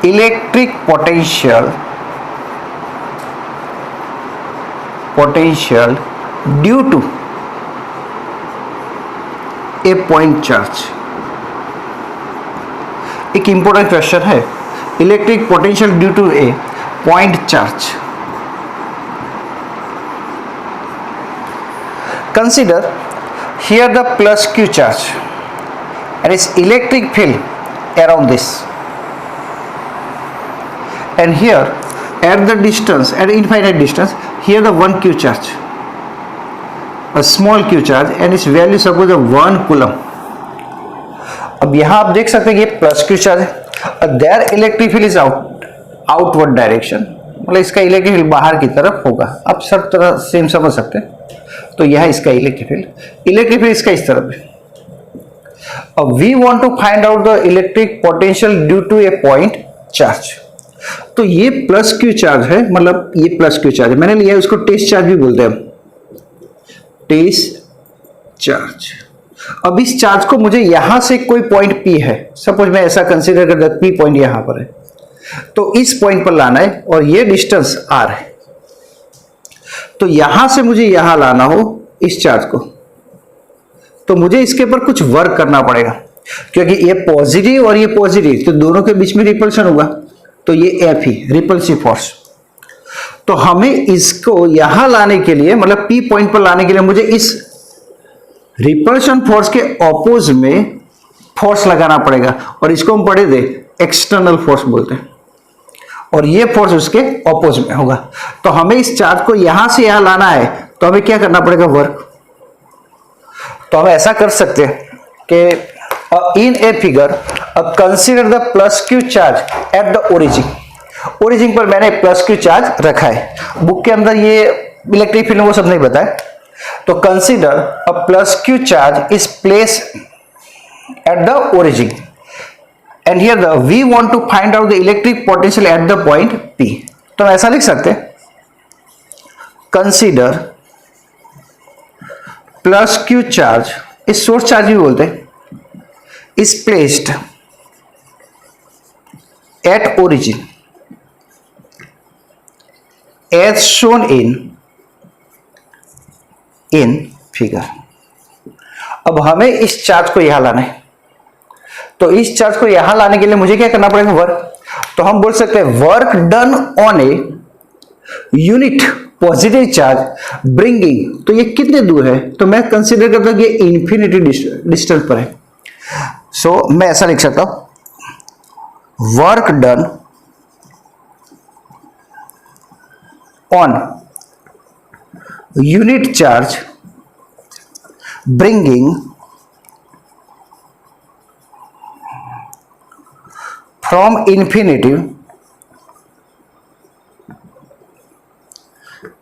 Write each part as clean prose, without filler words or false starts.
Electric potential due to a point charge. एक important question है, electric potential due to a point charge. Consider here the plus q charge and its electric field around this, and here at the distance, at infinite distance, here the 1 q charge, a small q charge, and its value suppose 1 coulomb. अब यहाँ आप देख सकते हैं कि plus q charge है, there electric field is outward direction, मतलब इसका इलेक्ट्रिक फील्ड बाहर की तरफ होगा। आप सब तरह सेम समझ सकते हैं। तो यह इसका इलेक्ट्रिक फील्ड इसका इस तरफ है। अब we want to find out the electric potential due to a point charge. तो ये प्लस क्यू चार्ज है, मतलब ये प्लस क्यू चार्ज है, मैंने लिया है, उसको टेस्ट चार्ज भी बोलते हैं, टेस्ट चार्ज। अब इस चार्ज को मुझे यहां से कोई पॉइंट पी है, सपोज मैं ऐसा कंसीडर करता हूं, पी पॉइंट यहां पर है, तो इस पॉइंट पर लाना है और ये डिस्टेंस आर है। तो यहां से मुझे यहां लाना हो इस चार्ज को, तो मुझे इसके ऊपर कुछ वर्क करना पड़ेगा, क्योंकि ये पॉजिटिव और ये पॉजिटिव, तो दोनों के बीच में रिपल्शन होगा, तो ये एफ ही रिपल्सिव फोर्स। तो हमें इसको यहां लाने के लिए, मतलब पी पॉइंट पर लाने के लिए, मुझे इस रिपल्शन फोर्स के ऑपोज में फोर्स लगाना पड़ेगा, और इसको हम पढ़े थे एक्सटर्नल फोर्स बोलते हैं, और ये फोर्स उसके ऑपोज में होगा। तो हमें इस चार्ज को यहां से यहां लाना है, तो हमें क्या करना पड़ेगा, वर्क। तो हम ऐसा कर सकते हैं कि in a figure consider the plus q charge at the origin पर मैंने प्लस क्यू चार्ज रखा है। बुक के अंदर ये इलेक्ट्रिक फील्ड वो सब नहीं बताया। तो consider a plus q charge is place at the origin, and here the we want to find out the electric potential at the point P। तो ऐसा लिख सकते हैं, consider plus q charge, इस सोर्स चार्ज भी बोलते हैं, is placed at origin as shown in figure। अब हमें इस चार्ज को यहां लाना है, तो इस चार्ज को यहां लाने के लिए मुझे क्या करना पड़ेगा, वर्क। तो हम बोल सकते हैं work done on a unit positive charge bringing. तो ये कितने दूर है, तो मैं कंसीडर करता हूं कि इंफिनिटी डिस्टेंस पर है। सो मैं ऐसा लिख सकता हूं, work done on unit charge bringing from infinity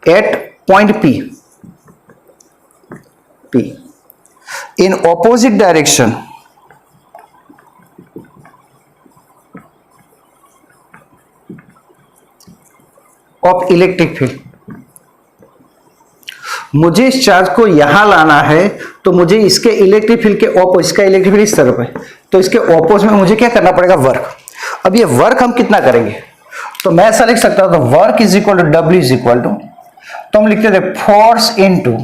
at point P in opposite direction of electric field। मुझे इस चार्ज को यहां लाना है, तो मुझे इसके इलेक्ट्रिक फील्ड के ऑपोज, इसका इलेक्ट्रिक फील्ड इस तरफ है, तो इसके ऑपोज में मुझे क्या करना पड़ेगा, वर्क। अब ये वर्क हम कितना करेंगे, तो मैं ऐसा लिख सकता हूं, तो work is equal to W is equal to, तो हम लिखते थे फोर्स इनटू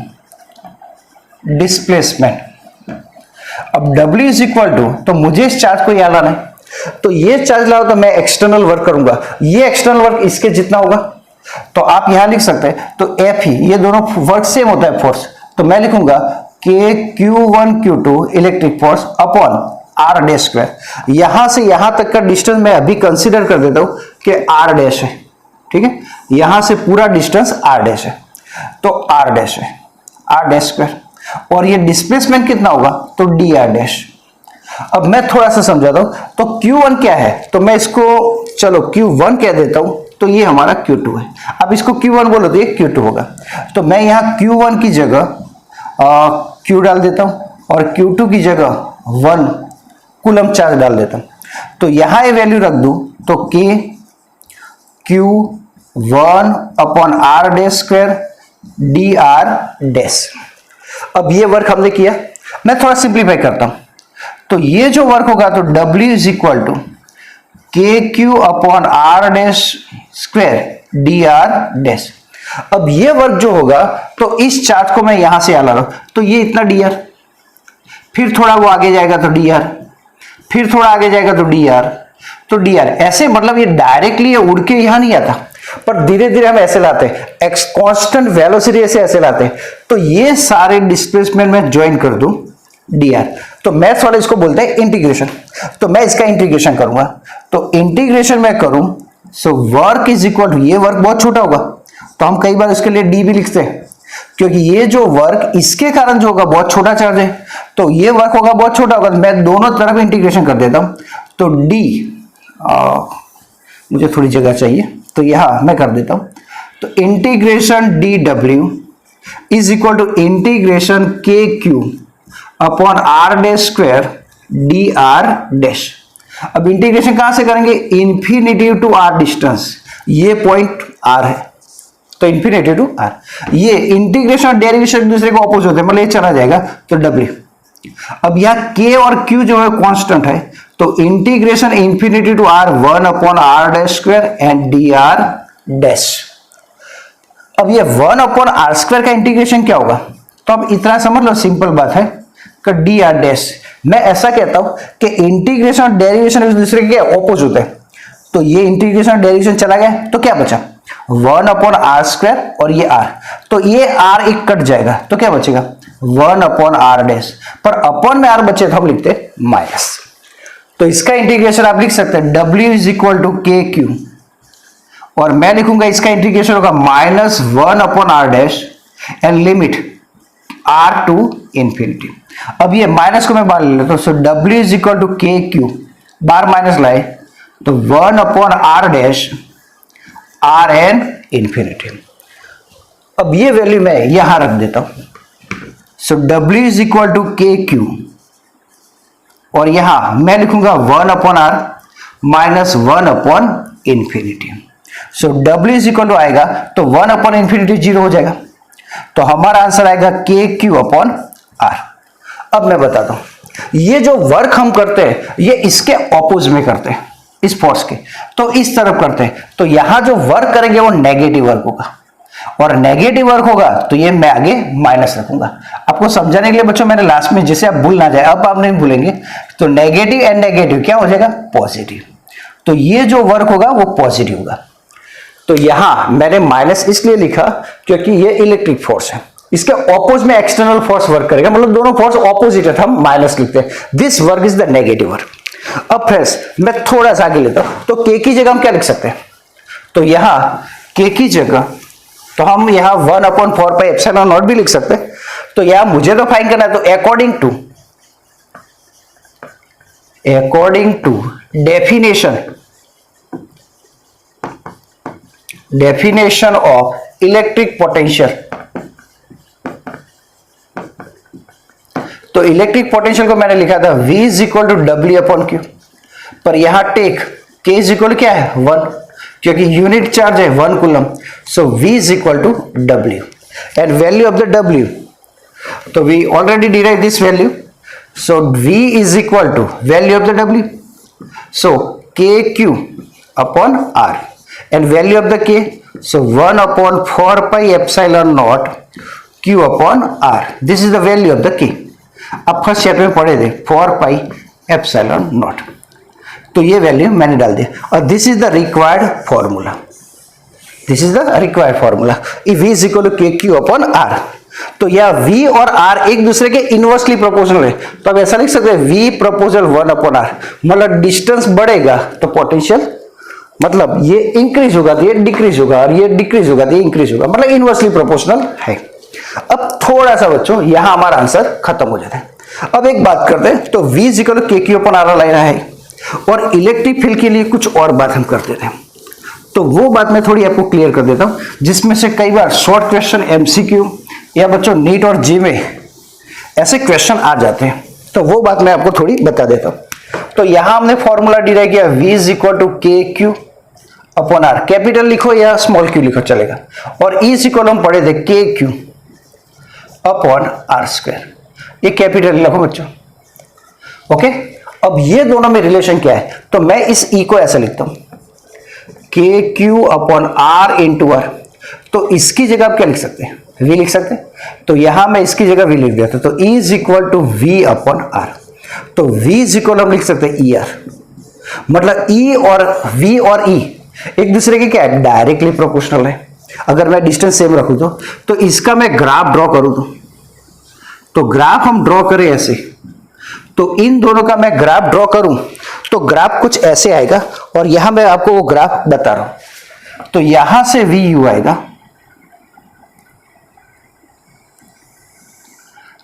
डिस्प्लेसमेंट। अब डब्ल्यू इज इक्वल टू, तो मुझे इस चार्ज को यहां लाना है, तो ये चार्ज लाओ तो मैं एक्सटर्नल वर्क करूंगा, ये एक्सटर्नल वर्क इसके जितना होगा, तो आप यहां लिख सकते हैं, तो एफ ही, ये दोनों वर्क सेम होता है फोर्स, तो मैं लिखूंगा K Q1 Q2 electric force upon r dash square. यहां से यहां तक का डिस्टेंस मैं अभी कंसीडर कर देता हूं कि आर डैश है, ठीक है, यहां से पूरा डिस्टेंस आर डैश है, तो आर डैश है, आर डैश स्क्वायर, और ये डिस्प्लेसमेंट कितना होगा, तो डी आर डैश। अब मैं थोड़ा सा समझाता हूं, तो Q1 क्या है, तो मैं इसको चलो Q1 कह देता हूं, तो ये हमारा Q2 है। अब इसको Q1 बोलो तो ये Q2 होगा, तो मैं यहां Q1 की जगह Q डाल देता हूं और Q2 की जगह 1 कूलम चार्ज डाल देता हूं। तो यहां ये वैल्यू रख दूं, तो K Q1 upon r dash square d r dash. अब ये वर्क हमने किया, मैं थोड़ा सिंप्लीफाई करता हूं, तो ये जो वर्क होगा तो W is equal to K q upon r dash square d r dash. अब ये वर्क जो होगा तो इस चार्ज को मैं यहां से यहां ला रहा हूं, तो ये इतना डी आर, फिर थोड़ा वो आगे जाएगा तो डी आर, फिर थोड़ा आगे जाएगा तो डी आर, तो डी आर ऐसे, मतलब ये डायरेक्टली ये उड़ के यहां नहीं आता, पर धीरे धीरे हम ऐसे लाते हैं, एक्स कांस्टेंट वेलोसिटी से ऐसे लाते हैं। तो ये सारे डिस्प्लेसमेंट में ज्वाइन कर दूं डी आर, तो मैथ्स वाले इसको बोलते हैं इंटीग्रेशन। तो मैं इसका इंटीग्रेशन करूंगा, तो इंटीग्रेशन मैं करूं, so work is equal to, ये वर्क बहुत छोटा होगा तो हम कई बार उसके लिए डी भी लिखते हैं, क्योंकि ये जो वर्क इसके कारण जो होगा बहुत छोटा चार्ज है, तो ये वर्क होगा बहुत छोटा होगा, मैं दोनों तरफ इंटीग्रेशन कर देता हूं। तो डी, मुझे थोड़ी जगह चाहिए तो यहां मैं कर देता हूं, तो integration d W is equal to integration k q upon r dash square d r dash. अब इंटीग्रेशन कहां से करेंगे, इंफिनिटी टू आर डिस्टेंस, ये पॉइंट आर है तो इंफिनिटी टू आर, ये इंटीग्रेशन और डेरिवेशन एक दूसरे को ऑपोजिट होते हैं, मतलब ये चला जाएगा तो डब्ल्यू। अब यहां के और क्यू जो है कांस्टेंट है, तो integration infinity to r 1 upon r dash square and d r dash. अब ये 1 अपॉन आर स्क्वायर का इंटीग्रेशन क्या होगा, तो अब इतना समझ लो, सिंपल बात है कि डी आर डैश। मैं ऐसा कहता हूं कि इंटीग्रेशन और डेरिवेशन एक दूसरे के ऑपोजिट होते हैं, तो ये इंटीग्रेशन और डेरिवेशन चला गया तो क्या बचा, 1 अपॉन आर स्क्वायर और ये आर, तो ये आर एक कट जाएगा तो क्या बचेगा 1 अपॉन आर डैश, पर अपॉन में आर बचे तो हम लिखते माइनस। तो इसका इंटीग्रेशन आप लिख सकते हैं W is equal to K q, और मैं लिखूंगा इसका इंटीग्रेशन होगा minus 1 upon r dash and limit r to infinity. अब ये माइनस को मैं बाहर ले लेता हूं, so W is equal to K q, बार माइनस लाए तो 1 upon r dash r and infinity. अब ये वैल्यू मैं यहां रख देता हूं, so W is equal to K q, और यहां मैं लिखूंगा 1 upon r minus 1 upon infinity. So W is equal to आएगा तो 1 अपॉन इंफिनिटी 0 हो जाएगा, तो हमारा आंसर आएगा के क्यू अपॉन आर। अब मैं बताता हूं, ये जो वर्क हम करते हैं ये इसके ऑपोजिट में करते हैं, इस फोर्स के, तो इस तरफ करते हैं, तो यहां जो वर्क करेंगे वो नेगेटिव वर्क होगा, और नेगेटिव वर्क होगा तो ये मैं आगे माइनस रखूंगा। आपको समझाने के लिए बच्चों मैंने लास्ट में, जिसे आप भूल ना जाए, अब आप नहीं भूलेंगे, तो नेगेटिव एंड नेगेटिव क्या हो जाएगा पॉजिटिव, तो ये जो वर्क होगा वो पॉजिटिव होगा। तो यहां मैंने माइनस इसलिए लिखा क्योंकि ये इलेक्ट्रिक फोर्स है, इसके ऑपोजिट में एक्सटर्नल फोर्स वर्क करेगा, मतलब दोनों फोर्स ऑपोजिट है, हम माइनस लिखते हैं, this work is the negative work. अब फ्रेंड्स मैं थोड़ा सा आगे लेता हूं, तो के की जगह हम क्या लिख सकते हैं, तो यहां के की जगह तो हम यहां 1 अपॉन 4 पाई एप्सिलॉन नॉट भी लिख सकते हैं। तो यहां मुझे तो फाइंड करना है, तो according to definition of electric potential, तो इलेक्ट्रिक पोटेंशियल को मैंने लिखा था V is equal to W upon q, पर यहां टेक K इज इक्वल क्या है 1, क्योंकि यूनिट चार्ज है 1 coulomb, so V is equal to W and value of the W, तो we already derive this value, so V is equal to value of the W, so KQ upon R and value of the K, so 1 upon 4 pi epsilon not Q upon R, this is the value of the K। आप first chapter में पढ़े थे 4 pi epsilon not, तो ये value मैंने डाल दिया, और this is the required formula, this is the required formula, V is equal to K q upon r. तो यह V और R एक दूसरे के इनवर्सली प्रोपोर्शनल है, तो अब ऐसा लिख सकते हैं V प्रोपोर्शनल 1 अपॉन आर, मतलब डिस्टेंस बढ़ेगा तो पोटेंशियल, मतलब ये इंक्रीज होगा तो ये डिक्रीज होगा, और ये डिक्रीज होगा तो ये इंक्रीज होगा, मतलब इनवर्सली प्रोपोर्शनल है। अब थोड़ा सा बच्चों यहां हमारा आंसर खत्म हो जाता है। अब एक बात करते हैं, तो V is equal to K q upon are line है, और इलेक्ट्रिक फील्ड के लिए कुछ और बात हम कर देते हैं, तो वो बात मैं थोड़ी आपको क्लियर कर देता हूं, जिसमें से कई बार शॉर्ट क्वेश्चन MCQ या बच्चों नीट और जी में ऐसे क्वेश्चन आ जाते हैं, तो वो बात मैं आपको थोड़ी बता देता हूं। तो यहां हमने फॉर्मूला डिराइव किया V is equal to K q upon are, capital लिखो या स्मॉल क्यू लिखो चलेगा, और E इज इक्वल हम पढ़े थे के क्यू अपॉन आर स्क्वायर, ये कैपिटल लिखो बच्चों, ओके। अब ये दोनों में रिलेशन क्या है, तो मैं इस ई को ऐसा लिखता हूं K q upon r into r. तो इसकी जगह आप क्या लिख सकते हैं, वी लिख सकते हैं। तो यहां मैं इसकी जगह वी लिख देता, तो E is equal to V upon r. तो वी इज इक्वल हम लिख सकते हैं ई आर, मतलब ई और वी और ई एक दूसरे के क्या है, डायरेक्टली प्रोपोर्शनल है। अगर मैं डिस्टेंस सेम रखूं तो इसका मैं ग्राफ ड्रॉ करूं तो ग्राफ हम ड्रॉ करें ऐसे, तो इन दोनों का मैं ग्राफ ड्रॉ करूं तो ग्राफ कुछ ऐसे आएगा, और यहां मैं आपको वो ग्राफ बता रहा हूं। तो यहां से वी यू आएगा,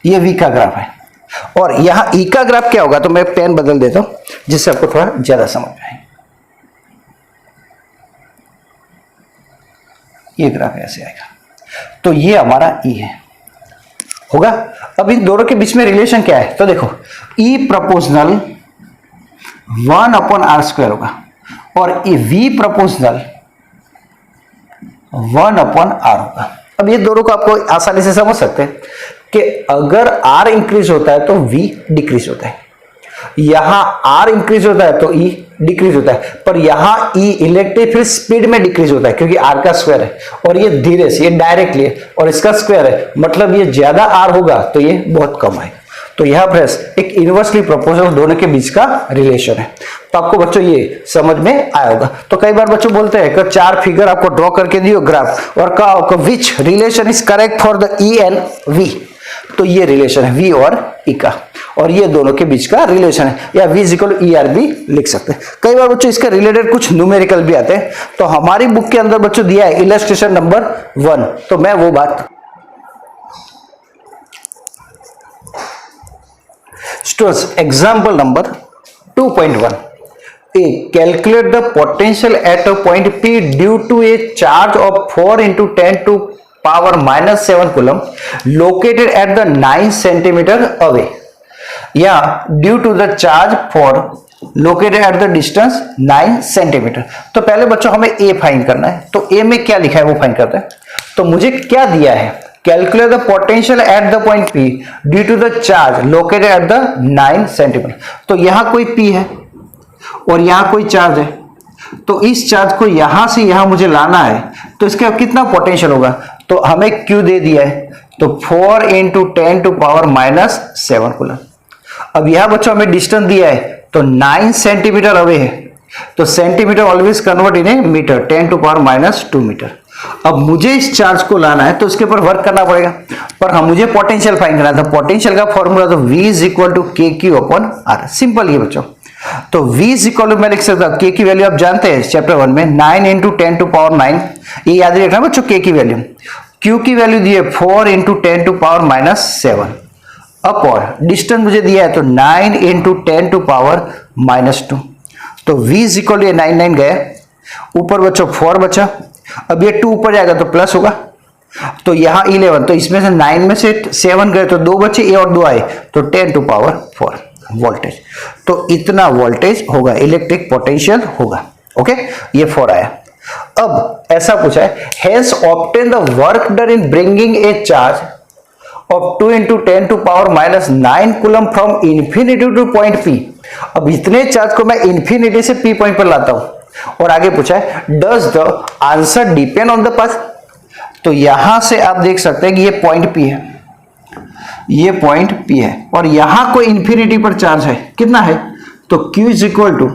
ये वी का ग्राफ है, और यहां ई का ग्राफ क्या होगा, तो मैं पेन बदल देता हूं जिससे आपको थोड़ा ज्यादा समझ आए। ये ग्राफ ऐसे आएगा, तो ये हमारा ई है, होगा। अब इन दोनों के बीच में रिलेशन क्या है, तो देखो E proportional 1 upon r square होगा, और E V proportional 1 upon r होगा। अब ये दोनों को आपको आसानी से समझ सकते हैं कि अगर आर इंक्रीज होता है तो वी डिक्रीज होता है, यहां आर इंक्रीज होता है तो ई डिक्रीज होता है, पर यहां ई इलेक्ट्रिक फील्ड स्पीड में डिक्रीज होता है क्योंकि आर का स्क्वायर है, और ये धीरे से, ये डायरेक्टली है और इसका स्क्वायर है, मतलब ये ज्यादा आर होगा तो ये बहुत कम है। तो यहां पर एक इनवर्सली प्रोपोर्शनल दोनों के बीच का रिलेशन है। तो आपको बच्चों ये समझ में आया होगा। तो कई बार बच्चों बोलते हैं कि 4 फिगर आपको ड्रॉ करके दियो ग्राफ, और कहा which relation is correct for the E and V. तो ये रिलेशन है वी और ई का, और ये दोनों के बीच का रिलेशन है, या V is equal E r भी लिख सकते हैं। कई बार बच्चों इसके रिलेटेड कुछ न्यूमेरिकल भी आते हैं, तो हमारी बुक के अंदर बच्चों दिया है इलस्ट्रेशन नंबर 1, तो मैं वो बात students, example number 2.1, A. Calculate the potential at a point P due to a charge of 4 into 10 to power minus 7 coulomb located at the 9 centimeter away, या due to the charge 4 located at the distance 9 centimeter। तो पहले बच्चों हमें A find करना है, तो A में क्या लिखा है वो फाइंड करते हैं। तो मुझे क्या दिया है, calculate the potential at the point P due to the charge located at the 9 centimetre. तो यहां कोई P है और यहां कोई चार्ज है, तो इस चार्ज को यहां से यहां मुझे लाना है, तो इसका कितना पोटेंशियल होगा, तो हमें Q दे दिया है, तो 4 into 10 to power minus 7 coulomb. अब यहां बच्चों हमें डिस्टेंस दिया है, तो 9 सेंटीमीटर अवे है, तो centimetre always convert in a metre, 10 to power minus 2 metre. अब मुझे इस चार्ज को लाना है तो इसके ऊपर वर्क करना पड़ेगा, पर हम मुझे पोटेंशियल फाइंड करना था। पोटेंशियल का फॉर्मूला तो V is equal to K q upon are, simple ये बच्चों। तो V इज इक्वल टू मैं लिख सकता हूं, के की वैल्यू आप जानते हैं चैप्टर 1 में 9 इंटू 10 टू पावर 9, ये याद रखना बच्चों के की वैल्यू। Q की वैल्यू दी है 4 into 10 to power minus 7 upon distance मुझे दिया है तो 9 इंटू 10 टू पावर माइनस 2। तो V इज इक्वल टू 9 9 गया, ऊपर बच्चों 4 बचा, अब ये 2 ऊपर जाएगा तो प्लस होगा, तो यहां 11, तो इसमें से 9 में से 7 गए तो 2 बचे, ये और 2 आए तो 10 टू पावर 4 वोल्टेज। तो इतना वोल्टेज होगा, इलेक्ट्रिक पोटेंशियल होगा। ओके, ये 4 आया। अब ऐसा पूछा है, hence obtain the work done in bringing a charge of 2 into 10 to power minus 9 coulomb from infinity to point P। अब इतने चार्ज को मैं इंफिनिटी से P पॉइंट पर लाता हूं, और आगे पूछा है does the answer depend on the path. तो यहां से आप देख सकते हैं कि ये पॉइंट P है, ये पॉइंट P है, और यहां कोई इंफिनिटी पर चार्ज है, कितना है, तो Q is equal to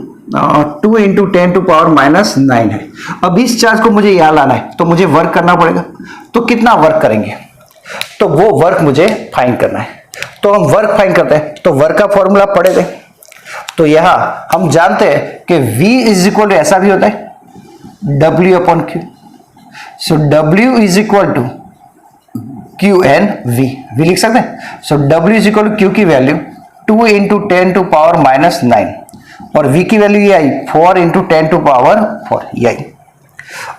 2 into 10 to power minus 9 है। अब इस चार्ज को मुझे यहां लाना है, तो मुझे वर्क करना पड़ेगा। तो कितना वर्क करेंगे, तो वो वर्क मुझे फाइंड करना है। तो हम वर्क फाइंड करते हैं, तो वर्क का फॉर्मूला पढ़े थे, तो यहां हम जानते हैं कि V इज इक्वल टू ऐसा भी होता है W upon Q। So W is equal to Q and V लिख सकते हैं। So W is equal to Q की value 2 into 10 to power minus 9, और V की वैल्यू ये आई 4 इंटू 10 टू पावर 4 ये आई।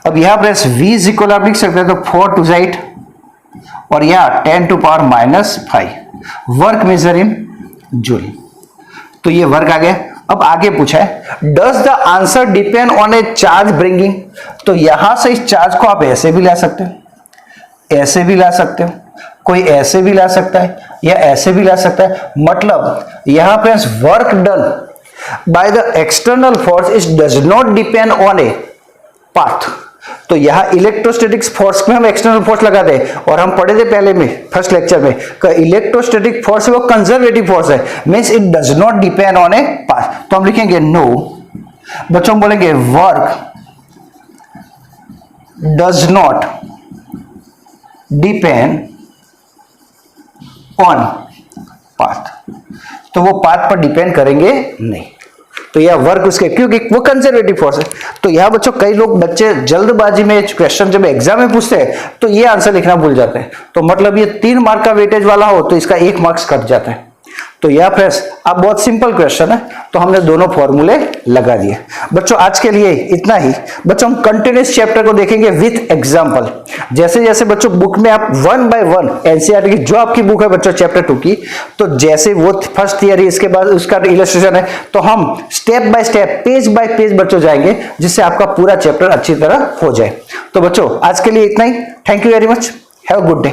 अब यहां पर V इज इक्वल आप लिख सकते हैं, तो 4 टू 8 और यहां 10 to power minus 5, work measure in joule. तो ये वर्क आ गया। अब आगे पूछा है does the answer depend on a charge bringing. तो यहां से इस चार्ज को आप ऐसे भी ला सकते हो, ऐसे भी ला सकते हो, कोई ऐसे भी ला सकता है या ऐसे भी ला सकता है। मतलब यहां पे work done by the external force it does not depend on a path. तो यहां इलेक्ट्रोस्टैटिक फोर्स में हम एक्सटर्नल फोर्स लगाते हैं, और हम पढ़े थे पहले में फर्स्ट लेक्चर में कि इलेक्ट्रोस्टैटिक फोर्स वो कंजर्वेटिव फोर्स है, means it does not depend on a path. तो हम लिखेंगे नो, बच्चों हम बोलेंगे work does not depend on path. तो वो पाथ पर डिपेंड करेंगे नहीं। तो यह वर्क उसके, क्योंकि वो कंजर्वेटिव फोर्स है। तो यहां बच्चों कई लोग बच्चे जल्दबाजी में क्वेश्चन जब एग्जाम में पूछते हैं तो ये आंसर लिखना भूल जाते हैं। तो मतलब ये 3 मार्क का वेटेज वाला हो तो इसका 1 मार्क्स कट जाता है। तो यह फ्रेंड्स अब बहुत सिंपल क्वेश्चन है, तो हमने दोनों फॉर्मूले लगा दिए। बच्चों आज के लिए इतना ही। बच्चों हम कंटिन्यूस चैप्टर को देखेंगे विथ एग्जांपल। जैसे जैसे बच्चों बुक में आप 1 बाय 1 एनसीईआरटी की जो आपकी बुक है बच्चों चैप्टर 2 की, तो जैसे वो फर्स्ट थियरी इसके बाद उसका इलस्ट्रेशन है, तो हम step by step page bye page बच्चों जाएंगे, जिससे आपका पूरा चैप्टर अच्छी तरह हो जाए। तो बच्चों आज के लिए इतना ही। Thank you very much, have a good day.